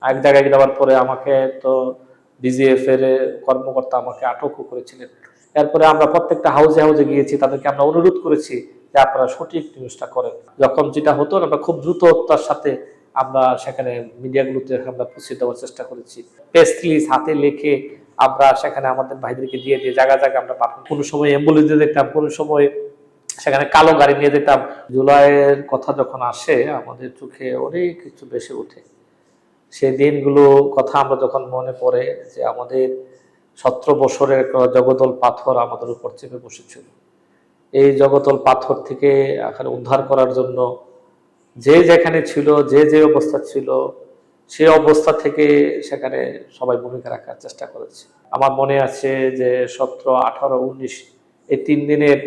এক জায়গায় যাওয়ার পরে আমাকে তো ডিজিএফ এর কর্মকর্তা আমাকে আটকও করেছিলেন। এরপরে আমরা প্রত্যেকটা হাউজে হাউজে গিয়েছি, তাদেরকে আমরা অনুরোধ করেছি যে আপনারা সঠিক নিউজটা করেন। যখন যেটা হতো আমরা খুব দ্রুততার সাথে আমরা সেখানে মিডিয়াগুলোতে আমরা পৌঁছে দেওয়ার চেষ্টা করেছি। প্রেস রিলিজ হাতে লিখে আমরা সেখানে আমাদের ভাইদেরকে দিয়ে দিয়ে জায়গায় জায়গায় আমরা পাঠান। কোনো সময় অ্যাম্বুলেন্স দিয়ে দেখতাম, কোনো সময় সেখানে কালো গাড়ি নিয়ে যেতাম। জুলাইয়ের কথা যখন আসে আমাদের চোখে অনেক কিছু ভেসে ওঠে। সেই দিনগুলো কথা আমরা যখন মনে পড়ে যে আমাদের 17 বছরের একটা জগদল পাথর আমাদের উপর চেপে বসেছিল। এই জগদল পাথর থেকে এখানে উদ্ধার করার জন্য যে যেখানে ছিল, যে যে অবস্থা ছিল, সেই অবস্থা থেকে সেখানে সবাই ভূমিকা রাখার চেষ্টা করেছে। আমার মনে আছে যে 17, 18, 19 এই 3 দিনের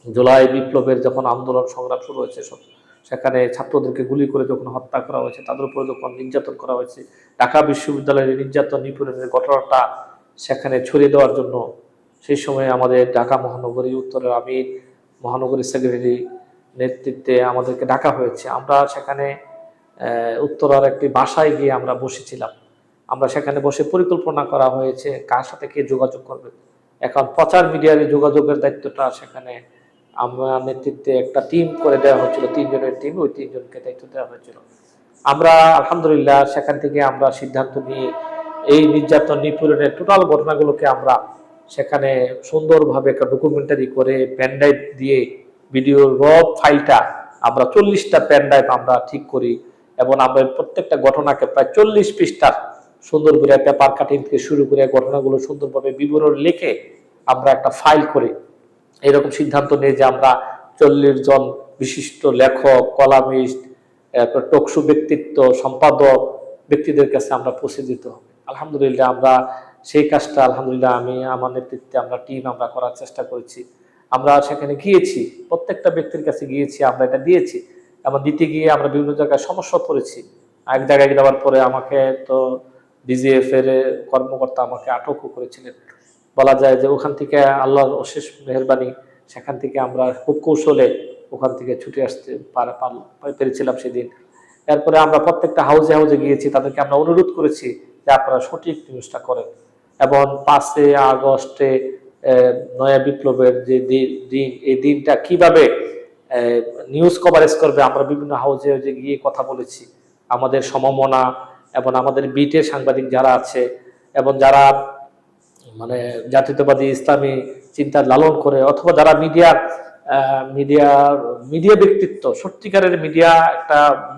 জুলাই বিপ্লবের যখন আন্দোলন সংগ্রাম শুরু হয়েছে, সেখানে ছাত্রদেরকে গুলি করে যখন হত্যা করা হয়েছে, তাদের উপরে যখন নির্যাতন করা হয়েছে, ঢাকা বিশ্ববিদ্যালয়ের নির্যাতন নিপীড়নের ঘটনাটা সেখানে ছড়িয়ে দেওয়ার জন্য সেই সময় আমাদের ঢাকা মহানগরী উত্তরের আমির, মহানগরী সেক্রেটারি নেতৃত্বে আমাদেরকে ডাকা হয়েছে। আমরা সেখানে উত্তরার একটি বাসায় গিয়ে আমরা বসেছিলাম। আমরা সেখানে বসে পরিকল্পনা করা হয়েছে কার সাথে কে যোগাযোগ করবে। এখন প্রচার মিডিয়ার যোগাযোগের দায়িত্বটা সেখানে আমার নেতৃত্বে একটা টিম করে দেওয়া হয়েছিল, 3 জনের টিম, ওই 3 জনকে দায়িত্ব দেওয়া হয়েছিল। আমরা আলহামদুলিল্লাহ সেখান থেকে আমরা সিদ্ধান্ত নিয়ে এই নির্যাতন নিপীড়নের টোটাল ঘটনাগুলোকে আমরা সেখানে সুন্দরভাবে একটা ডকুমেন্টারি করে পেনড্রাইভ দিয়ে ভিডিওর র ফাইলটা আমরা 40টা পেনড্রাইভ আমরা ঠিক করি এবং আমরা প্রত্যেকটা ঘটনাকে প্রায় 40 পৃষ্ঠার সুন্দর করে পেপার কাটিং থেকে শুরু করে ঘটনাগুলো সুন্দরভাবে বিবরণ লিখে আমরা একটা ফাইল করি। এরকম সিদ্ধান্ত নিয়ে যে আমরা 40 জন বিশিষ্ট লেখক, কলামিস্ট, টকশো ব্যক্তিত্ব, সম্পাদক ব্যক্তিদের কাছে আমরা পৌঁছে দিতে হবে। আলহামদুলিল্লাহ আমরা সেই কাজটা আলহামদুলিল্লাহ আমি আমার নেতৃত্বে আমরা টিম আমরা করার চেষ্টা করেছি। আমরা সেখানে গিয়েছি, প্রত্যেকটা ব্যক্তির কাছে গিয়েছি, আমরা এটা দিয়েছি এবং দিতে গিয়ে আমরা বিভিন্ন জায়গায় সমস্যা পড়েছি। এক জায়গায় যাওয়ার পরে আমাকে তো ডিজিএফ এর কর্মকর্তা আমাকে আটকও করেছিলেন। বলা যায় যে ওখান থেকে আল্লাহর অশেষ মেহেরবানি, সেখান থেকে আমরা খুব কৌশলে ওখান থেকে ছুটে আসতে পেরেছিলাম সেদিন। এরপরে আমরা প্রত্যেকটা হাউজে হাউজে গিয়েছি, তাদেরকে আমরা অনুরোধ করেছি যে আপনারা সঠিক নিউজটা করেন। এবং 5 আগস্টে নয়া বিপ্লবের যে দিন, এই দিনটা কিভাবে নিউজ কভারেজ করবে আমরা বিভিন্ন হাউজে হাউজে গিয়ে কথা বলেছি। আমাদের সমমনা এবং আমাদের বিটের সাংবাদিক যারা আছে এবং যারা মানে জাতীয়তাবাদী ইসলামী চিন্তা লালন করে অথবা যারা মিডিয়া ব্যক্তিত্ব, সত্যিকারের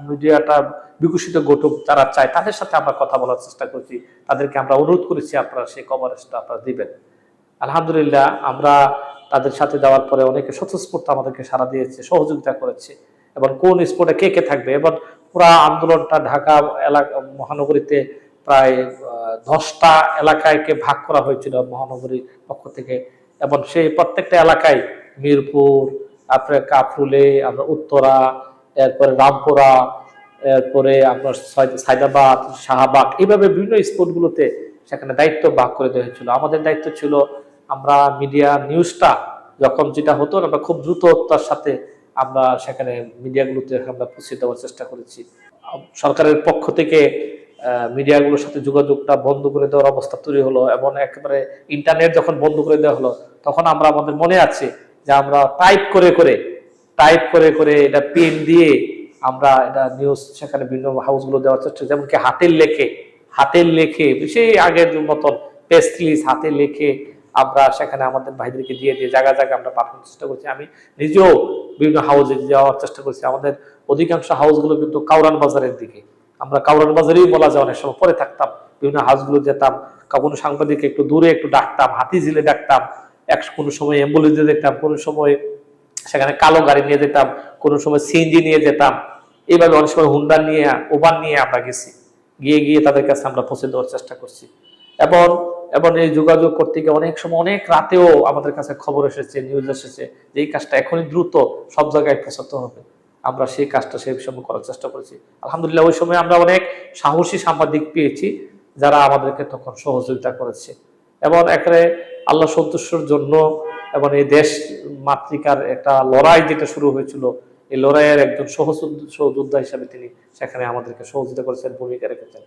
মিডিয়াটা বিকশিত ঘটুক তারা চায়, তাদের সাথে আমরা কথা বলার চেষ্টা করছি। তাদেরকে আমরা অনুরোধ করেছি আপনারা সেই কভারেজটা আপনারা দিবেন। আলহামদুলিল্লাহ আমরা তাদের সাথে যাওয়ার পরে অনেকে স্বতঃস্ফূর্ত আমাদেরকে সাড়া দিয়েছে, সহযোগিতা করেছে এবং কোন স্পটে কে কে থাকবে। এবং পুরা আন্দোলনটা ঢাকা মহানগরীতে প্রায় 10টা এলাকায়কে ভাগ করা হয়েছিল মহানগরীর পক্ষ থেকে এবং সেই প্রত্যেকটা এলাকায় মিরপুর, আপনার কাফরুলে, আমরা উত্তরা, এরপরে রামপুরা, এরপরে আপনার সায়দাবাদ, শাহবাগ, এইভাবে বিভিন্ন স্পটগুলোতে সেখানে দায়িত্ব ভাগ করে দেওয়া হয়েছিল। আমাদের দায়িত্ব ছিল আমরা মিডিয়া নিউজটা যখন যেটা হতো আমরা খুব দ্রুততার সাথে আমরা সেখানে মিডিয়াগুলোতে আমরা পৌঁছে দেওয়ার চেষ্টা করেছি। সরকারের পক্ষ থেকে মিডিয়াগুলোর সাথে যোগাযোগটা বন্ধ করে দেওয়ার অবস্থা তৈরি হলো এবং একেবারে ইন্টারনেট যখন বন্ধ করে দেওয়া হলো তখন আমরা আমাদের মনে আছে যে আমরা টাইপ করে করে এটা পেন দিয়ে আমরা এটা নিউজ সেখানে বিভিন্ন হাউসগুলো দেওয়ার চেষ্টা, যেমনকি হাতের লেখে সেই আগের মতন প্রেস রিলিজ হাতে লেখে আমরা সেখানে আমাদের ভাইদেরকে দিয়ে দিয়ে জায়গায় জায়গায় আমরা পাঠানোর চেষ্টা করছি। আমি নিজেও বিভিন্ন হাউসে যাওয়ার চেষ্টা করছি। আমাদের অধিকাংশ হাউসগুলো কিন্তু কাউরান বাজারের দিকে, আমরা কাউরান বাজারেই বলা যায় অনেক সময় পরে থাকতাম, বিভিন্ন হাউসগুলো যেতাম, কোনো সাংবাদিক একটু দূরে একটু ডাকতাম, হাতিঝিলে ডাকতাম, কোনো সময় অ্যাম্বুলেন্সে যেতাম, কোনো সময় সেখানে কালো গাড়ি নিয়ে যেতাম, কোনো সময় সিএনজি নিয়ে যেতাম। এইভাবে অনেক সময় হুন্ডা নিয়ে, ওভান নিয়ে আমরা গেছি, গিয়ে তাদের কাছে আমরা পৌঁছে দেওয়ার চেষ্টা করছি। এবং এবং এই যোগাযোগ করতে গিয়ে অনেক সময় অনেক রাতেও আমাদের কাছে খবর এসেছে, নিউজ এসেছে যে এই কাজটা এখনই দ্রুত সব জায়গায় পৌঁছাতে হবে। আমরা সেই কাজটা সেই সময় করার চেষ্টা করেছি। আলহামদুলিল্লাহ ওই সময় আমরা অনেক সাহসী সাংবাদিক পেয়েছি যারা আমাদেরকে তখন সহযোগিতা করেছে এবং একেবারে আল্লাহ সন্তুষ্টর জন্য এবং এই দেশ মাতৃকার একটা লড়াই যেটা শুরু হয়েছিল, এই লড়াইয়ের একজন সহযোদ্ধা হিসাবে তিনি সেখানে আমাদেরকে সহযোগিতা করেছেন, ভূমিকা রেখেছেন।